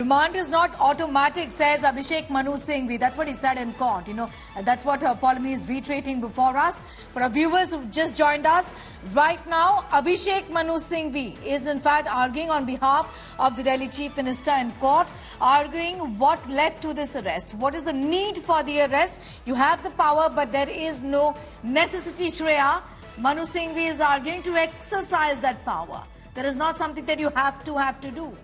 Remand is not automatic, says Abhishek Manu Singhvi. That's what he said in court. That's what Polmy is reiterating before us. For our viewers who've just joined us, right now, Abhishek Manu Singhvi is in fact arguing on behalf of the Delhi Chief Minister in court, arguing what led to this arrest. What is the need for the arrest? You have the power, but there is no necessity, Shreya. Manu Singhvi is arguing to exercise that power. There is not something that you have to do.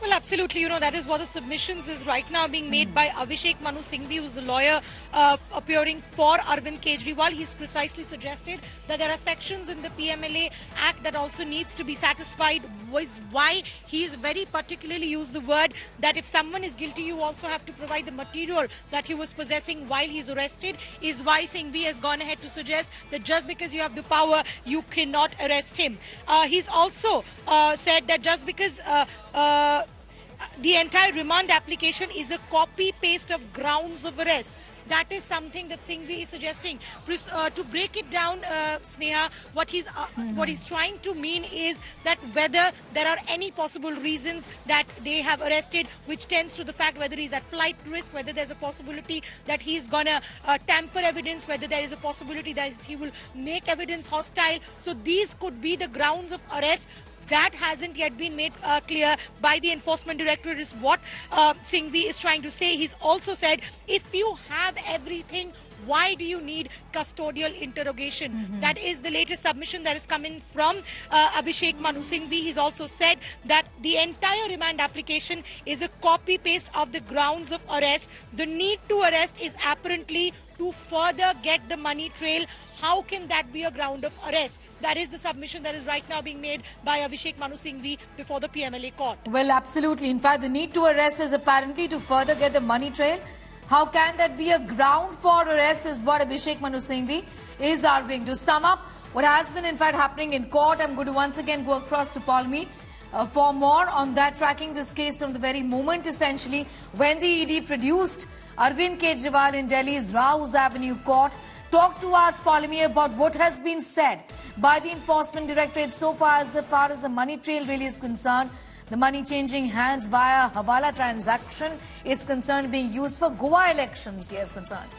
Well, absolutely. That is what the submissions is right now being made by Abhishek Manu Singhvi, who's a lawyer appearing for Arvind Kejriwal. He's precisely suggested that there are sections in the PMLA Act that also needs to be satisfied, was why he is very particularly used the word that if someone is guilty, you also have to provide the material that he was possessing while he's arrested, is why Singhvi has gone ahead to suggest that just because you have the power, you cannot arrest him. He's also said that just because the entire remand application is a copy-paste of grounds of arrest. That is something that Singhvi is suggesting. To break it down, Sneha, what he's trying to mean is that whether there are any possible reasons that they have arrested, which tends to the fact whether he's at flight risk, whether there's a possibility that he's gonna tamper evidence, whether there is a possibility that he will make evidence hostile. So these could be the grounds of arrest. That hasn't yet been made clear by the Enforcement Directorate is what Singhvi is trying to say. He's also said, if you have everything, why do you need custodial interrogation? That is the latest submission that is coming from Abhishek Manu Singhvi. He's also said that the entire remand application is a copy-paste of the grounds of arrest. The need to arrest is apparently to further get the money trail. How can that be a ground of arrest? That is the submission that is right now being made by Abhishek Manu Singhvi before the PMLA court. Well, absolutely. In fact, the need to arrest is apparently to further get the money trail. How can that be a ground for arrest is what Abhishek Manu Singhvi is arguing. To sum up what has been in fact happening in court, I'm going to once again go across to Polmy for more on that, tracking this case from the very moment essentially when the ED produced Arvind Kejriwal in Delhi's Rouse Avenue court. Talk to us, Polmy, about what has been said by the Enforcement Directorate so far as the money trail really is concerned. The money changing hands via Hawala transaction is concerned, being used for Goa elections, he is concerned.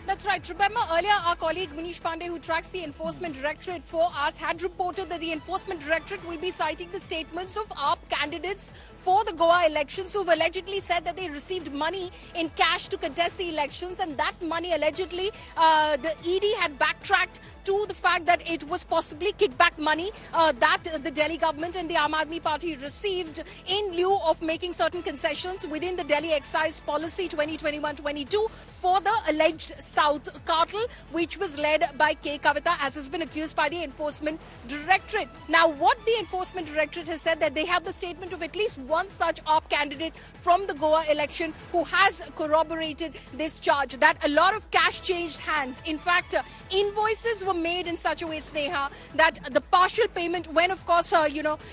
That's right. Remember earlier our colleague Manish Pandey, who tracks the Enforcement Directorate for us, had reported that the Enforcement Directorate will be citing the statements of AAP candidates for the Goa elections who've allegedly said that they received money in cash to contest the elections, and that money allegedly the ED had backtracked to the fact that it was possibly kickback money that the Delhi government and the Aam Aadmi Party received in lieu of making certain concessions within the Delhi Excise Policy 2021-22 for the alleged South cartel, which was led by K. Kavita, as has been accused by the Enforcement Directorate. Now, what the Enforcement Directorate has said that they have the statement of at least one such AAP candidate from the Goa election who has corroborated this charge, that a lot of cash changed hands. In fact, invoices were made in such a way, Sneha, that the partial payment, when of course,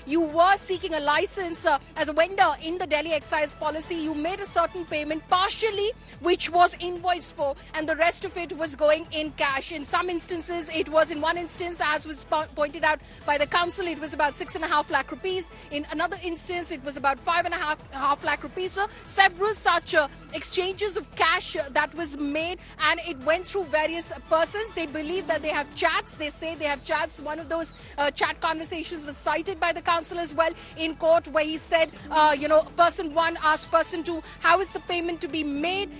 you were seeking a license as a vendor in the Delhi Excise Policy, you made a certain payment partially, which was invoiced for, and the rest of it was going in cash. In some instances, it was, in one instance, as was pointed out by the council, it was about 6.5 lakh rupees. In another instance, it was about 5.5 lakh rupees. So several such exchanges of cash that was made, and it went through various persons. They believe that they have chats. They say they have chats. One of those chat conversations was cited by the council as well in court, where he said, person one asked person two, how is the payment to be made?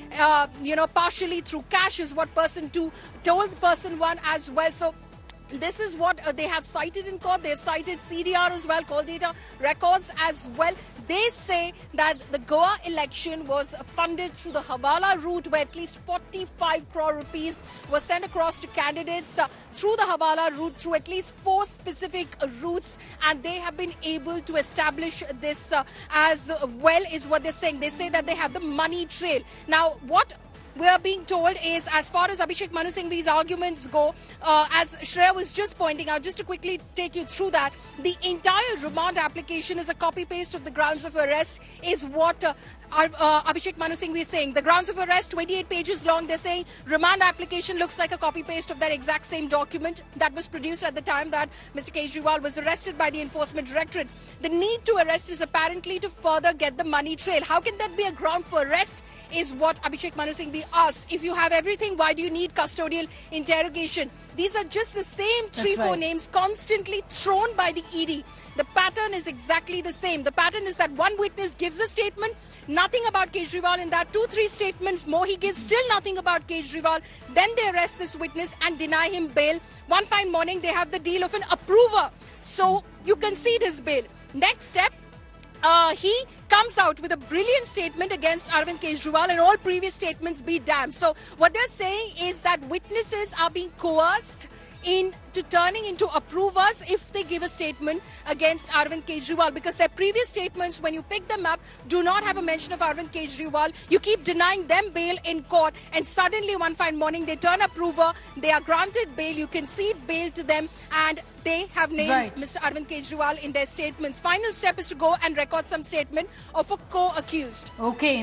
Partially through cash is what person two told person one as well. So this is what they have cited in court. They have cited CDR as well, call data records as well. They say that the Goa election was funded through the Hawala route, where at least 45 crore rupees was sent across to candidates through the Hawala route, through at least 4 specific routes, and they have been able to establish this as well, is what they're saying. They say that they have the money trail. Now, what we are being told is, as far as Abhishek Manu Singhvi's arguments go, as Shreya was just pointing out, just to quickly take you through that, the entire remand application is a copy-paste of the grounds of arrest, is what Abhishek Manu Singhvi is saying. The grounds of arrest, 28 pages long. They're saying remand application looks like a copy-paste of that exact same document that was produced at the time that Mr. Kejriwal was arrested by the Enforcement Directorate. The need to arrest is apparently to further get the money trail. How can that be a ground for arrest, is what Abhishek Manu Singhvi asked. If you have everything, why do you need custodial interrogation? These are just the same 3-4 names constantly thrown by the ED. The pattern is exactly the same. The pattern is that one witness gives a statement, nothing about Kejriwal in that, 2-3 statements more he gives, still nothing about Kejriwal. Then they arrest this witness and deny him bail. One fine morning, they have the deal of an approver. So you concede his bail. Next step, he comes out with a brilliant statement against Arvind Kejriwal, and all previous statements be damned. So what they're saying is that witnesses are being coerced into turning into approvers if they give a statement against Arvind Kejriwal, because their previous statements, when you pick them up, do not have a mention of Arvind Kejriwal. You keep denying them bail in court, and suddenly one fine morning they turn approver, they are granted bail, you concede bail to them, and they have named Mr. Arvind Kejriwal in their statements. Final step is to go and record some statement of a co-accused. Okay.